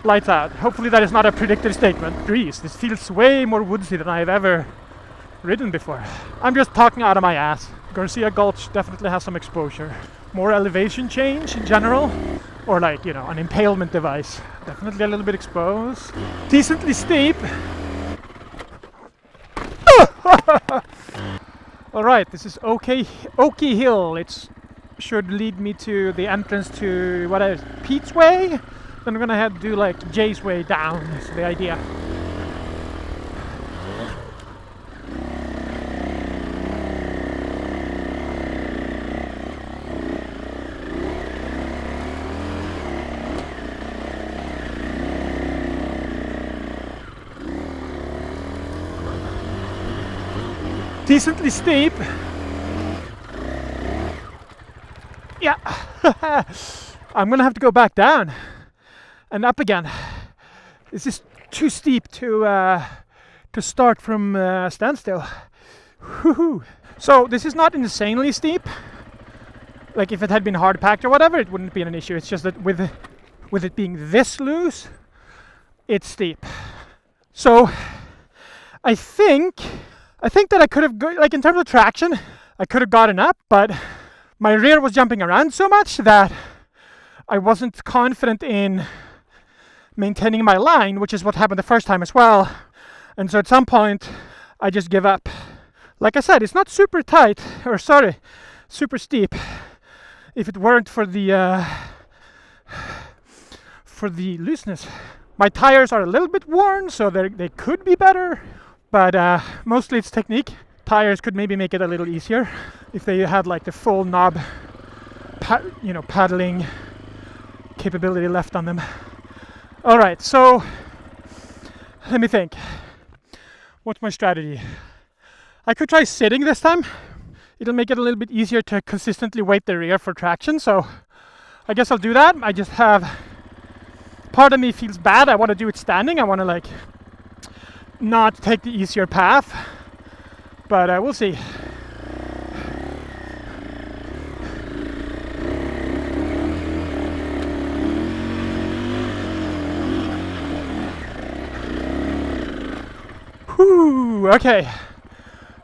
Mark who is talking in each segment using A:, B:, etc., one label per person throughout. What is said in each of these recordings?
A: Lights out. Hopefully that is not a predictive statement. Jeez, this feels way more woodsy than I've ever ridden before. I'm just talking out of my ass. Garcia Gulch definitely has some exposure. More elevation change in general, or like, you know, an impalement device. Definitely a little bit exposed. Decently steep. Alright, this is Okie Hill. It should lead me to the entrance to, what is it, Pete's Way? Then I'm gonna have to do like Jay's Way down, is the idea. Decently steep. Yeah. I'm gonna have to go back down and up again. This is too steep to start from standstill. Woohoo! So this is not insanely steep. Like if it had been hard packed or whatever, it wouldn't be an issue. It's just that with it being this loose, it's steep. So I think that I could have, like in terms of traction, I could have gotten up, but my rear was jumping around so much that I wasn't confident in maintaining my line, which is what happened the first time as well. And so at some point, I just give up. Like I said, it's not super tight, or sorry, super steep. If it weren't for the looseness. My tires are a little bit worn, so they could be better. But mostly it's technique. Tires could maybe make it a little easier if they had like the full knob, paddling capability left on them. All right, so let me think. What's my strategy? I could try sitting this time. It'll make it a little bit easier to consistently weight the rear for traction. So I guess I'll do that. I just have, part of me feels bad. I want to do it standing. I want to like not take the easier path, but we'll see. Whew, okay.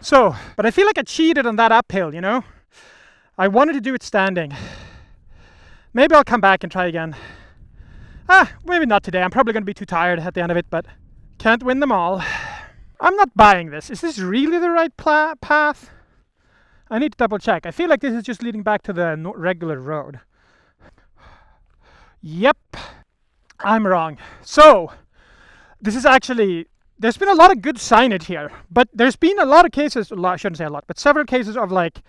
A: So, but I feel like I cheated on that uphill, you know? I wanted to do it standing. Maybe I'll come back and try again. Maybe not today. I'm probably going to be too tired at the end of it, but can't win them all. I'm not buying this. Is this really the right path? I need to double check. I feel like this is just leading back to the regular road. Yep, I'm wrong. So, this is actually, there's been a lot of good signage here, but there's been a lot of cases, I shouldn't say a lot, but several cases of like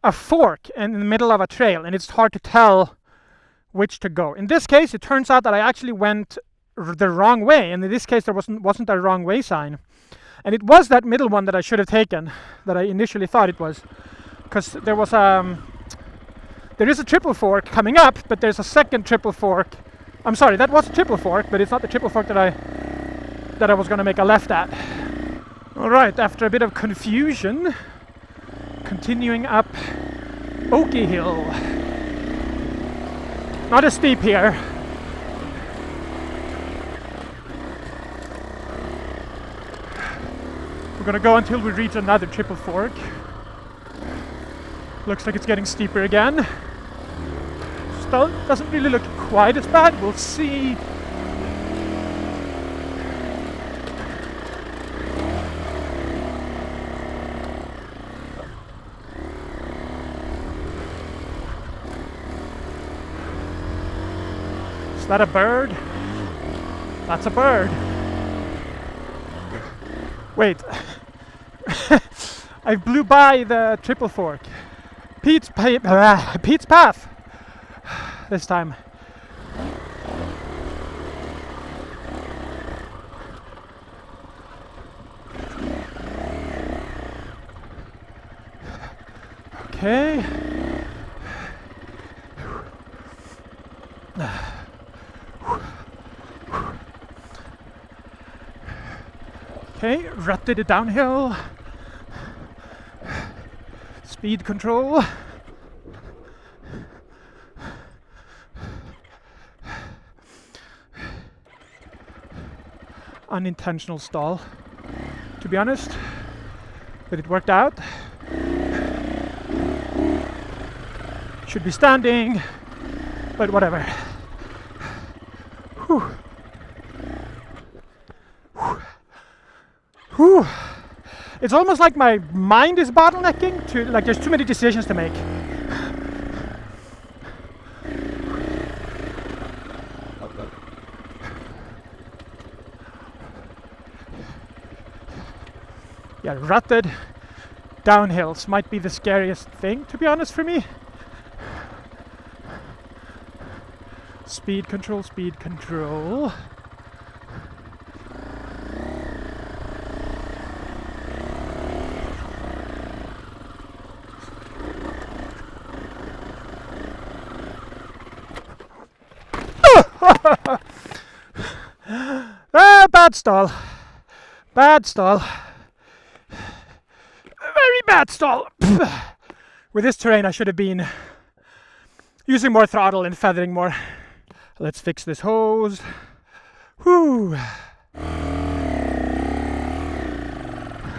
A: a fork in the middle of a trail, and it's hard to tell which to go. In this case, it turns out that I actually went the wrong way, and in this case there wasn't a wrong way sign, and it was that middle one that I should have taken, that I initially thought it was, because there was there is a triple fork coming up, but there's a second triple fork. I'm sorry, that was a triple fork, but it's not the triple fork that I was going to make a left at. All right, after a bit of confusion, continuing up Okie Hill. Not as steep here. We're gonna go until we reach another triple fork. Looks like it's getting steeper again. Still doesn't really look quite as bad. We'll see. Is that a bird? That's a bird. Wait. I blew by the triple fork. Pete's path. This time. Okay. Okay, rutted it downhill. Speed control. unintentional stall, to be honest, but it worked out. Should be standing, but whatever. Whew. Whew. It's almost like my mind is bottlenecking, to like there's too many decisions to make. Yeah, rutted downhills might be the scariest thing, to be honest, for me. Speed control, speed control. Bad stall. Bad stall. Very bad stall. With this terrain, I should have been using more throttle and feathering more. Let's fix this hose. Whew.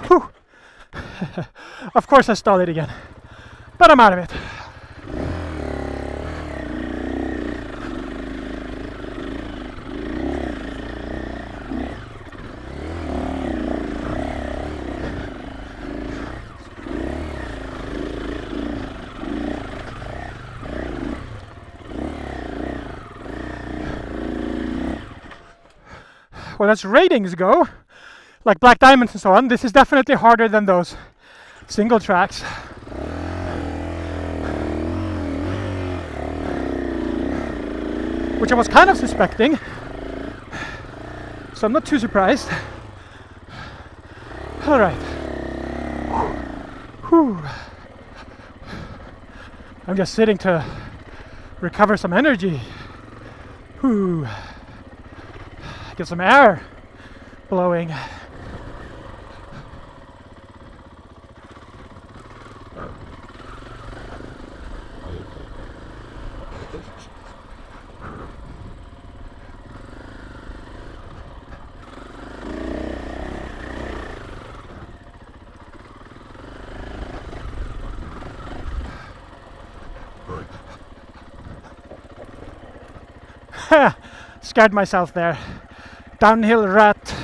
A: Whew. Of course I stalled it again, but I'm out of it. Well, as ratings go, like Black Diamonds and so on, this is definitely harder than those single tracks. Which I was kind of suspecting, so I'm not too surprised. All right. Whew. I'm just sitting to recover some energy. Whew. Get some air blowing. Scared myself there. Downhill rat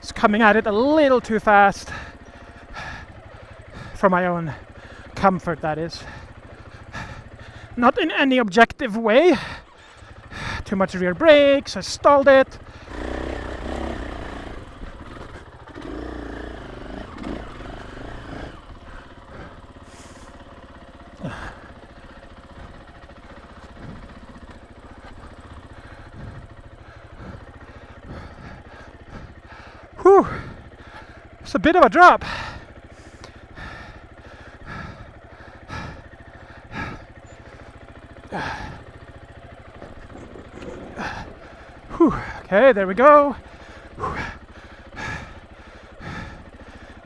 A: is coming at it a little too fast for my own comfort, that is. Not in any objective way. Too much rear brakes, I stalled it. Whew, it's a bit of a drop. Whew, okay, there we go. Whew.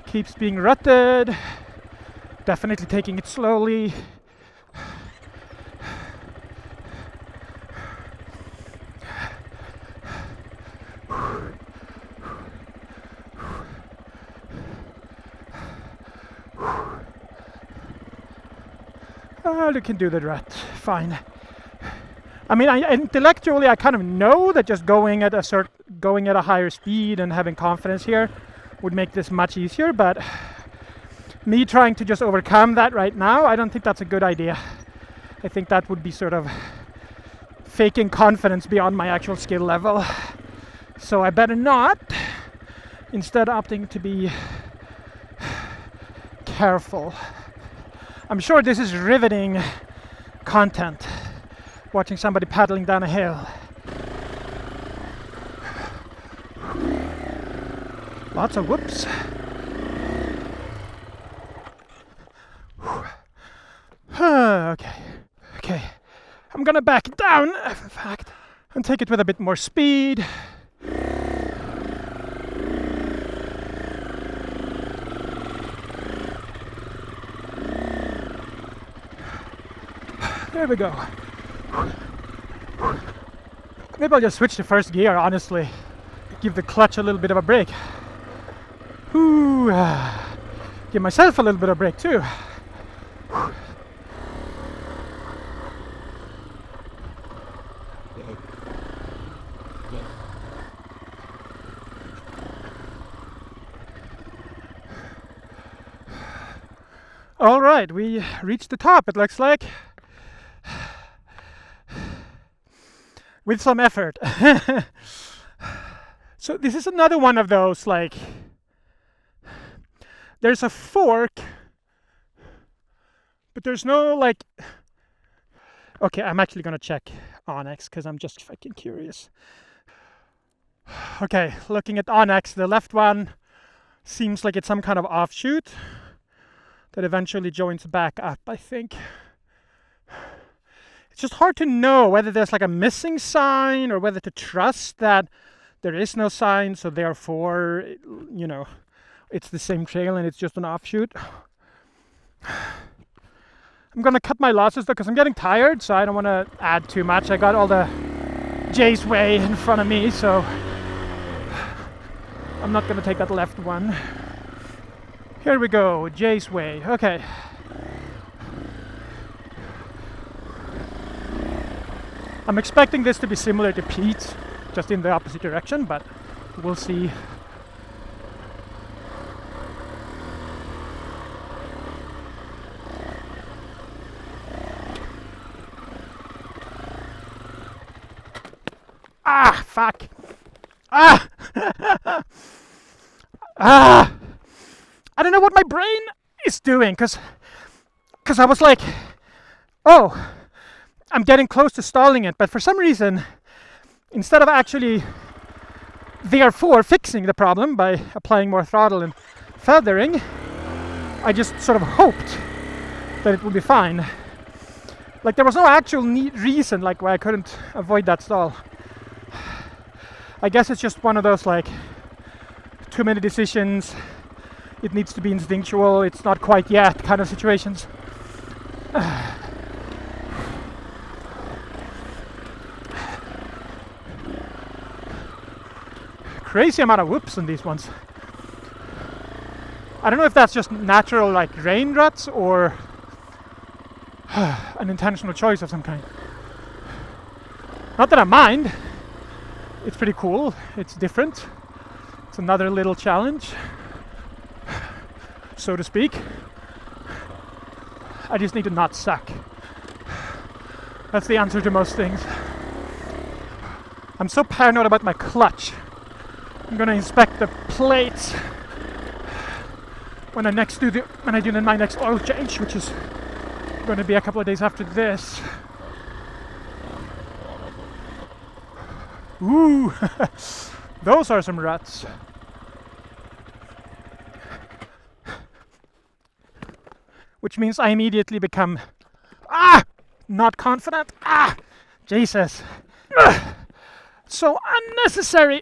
A: Keeps being rutted. Definitely taking it slowly. You can do the rut, fine. I mean, intellectually, I kind of know that just going at a higher speed and having confidence here would make this much easier. But me trying to just overcome that right now, I don't think that's a good idea. I think that would be sort of faking confidence beyond my actual skill level. So I better not. Instead, opting to be careful. I'm sure this is riveting content, watching somebody paddling down a hill. Lots of whoops. Okay. I'm gonna back down, in fact, and take it with a bit more speed. There we go. Maybe I'll just switch to first gear, honestly. give the clutch a little bit of a break. Ooh, give myself a little bit of break too. All right, we reached the top, it looks like. With some effort. So this is another one of those, like, there's a fork, but there's no, like, okay, I'm actually gonna check Onyx because I'm just fucking curious. Okay, looking at Onyx, the left one seems like it's some kind of offshoot that eventually joins back up, I think. It's just hard to know whether there's like a missing sign or whether to trust that there is no sign, so therefore, you know, it's the same trail and it's just an offshoot. I'm gonna cut my losses though because I'm getting tired, so I don't want to add too much. I got all the Jay's Way in front of me, so I'm not gonna take that left one. Here we go, Jay's Way. Okay. I'm expecting this to be similar to Pete's, just in the opposite direction, but we'll see. Ah, fuck. Ah! Ah! I don't know what my brain is doing, because I was like, oh, I'm getting close to stalling it, but for some reason, instead of actually therefore fixing the problem by applying more throttle and feathering, I just sort of hoped that it would be fine. Like there was no actual reason like why I couldn't avoid that stall. I guess it's just one of those like too many decisions, it needs to be instinctual, it's not quite yet kind of situations. Crazy amount of whoops on these ones. I don't know if that's just natural like rain ruts or an intentional choice of some kind. Not that I mind. It's pretty cool. It's different. It's another little challenge, so to speak. I just need to not suck. That's the answer to most things. I'm so paranoid about my clutch. I'm gonna inspect the plates when I do my next oil change, which is going to be a couple of days after this. Ooh, those are some ruts. Which means I immediately become not confident. Jesus. So unnecessary.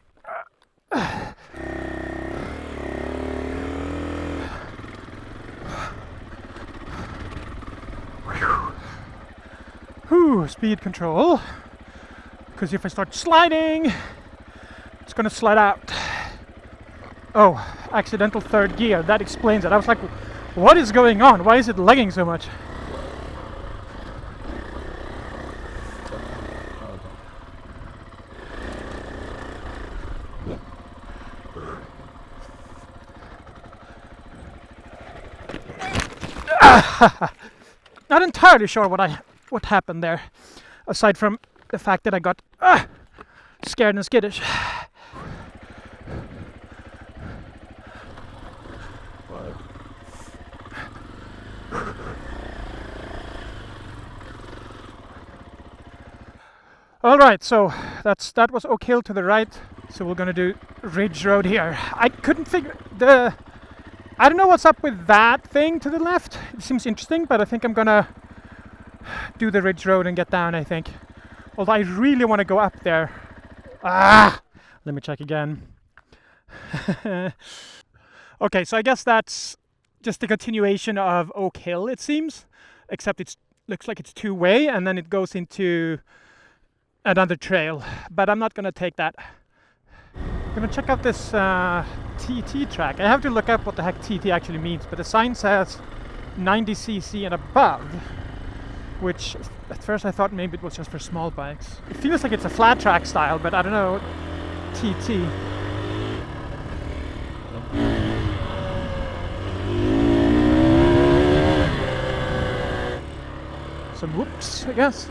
A: Speed control. Because if I start sliding, it's gonna slide out. Oh, accidental third gear. That explains it. I was like, what is going on? Why is it lagging so much? Not entirely sure what happened there, aside from the fact that I got scared and skittish. All right, so that was Oak Hill to the right. So we're gonna do Ridge Road here. I couldn't figure I don't know what's up with that thing to the left. It seems interesting, but I think I'm gonna do the Ridge Road and get down, I think. Although I really want to go up there. Let me check again. Okay, so I guess that's just a continuation of Oak Hill, it seems. Except it looks like it's two-way, and then it goes into another trail. But I'm not gonna take that. I'm gonna check out this TT track. I have to look up what the heck TT actually means, but the sign says 90cc and above, which at first I thought maybe it was just for small bikes. It feels like it's a flat track style, but I don't know. TT. Some whoops, I guess.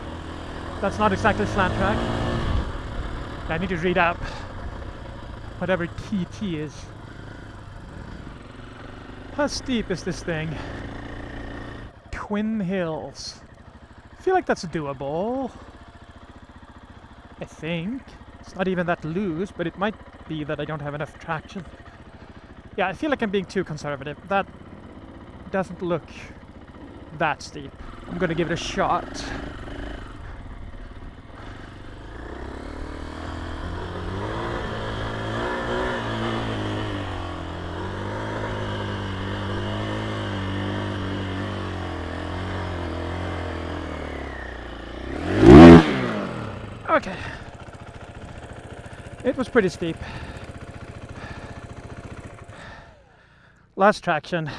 A: That's not exactly flat track. I need to read up whatever TT is. How steep is this thing? Twin Hills. I feel like that's doable. I think. It's not even that loose, but it might be that I don't have enough traction. Yeah, I feel like I'm being too conservative. That doesn't look that steep. I'm gonna give it a shot. Okay. It was pretty steep. Last traction.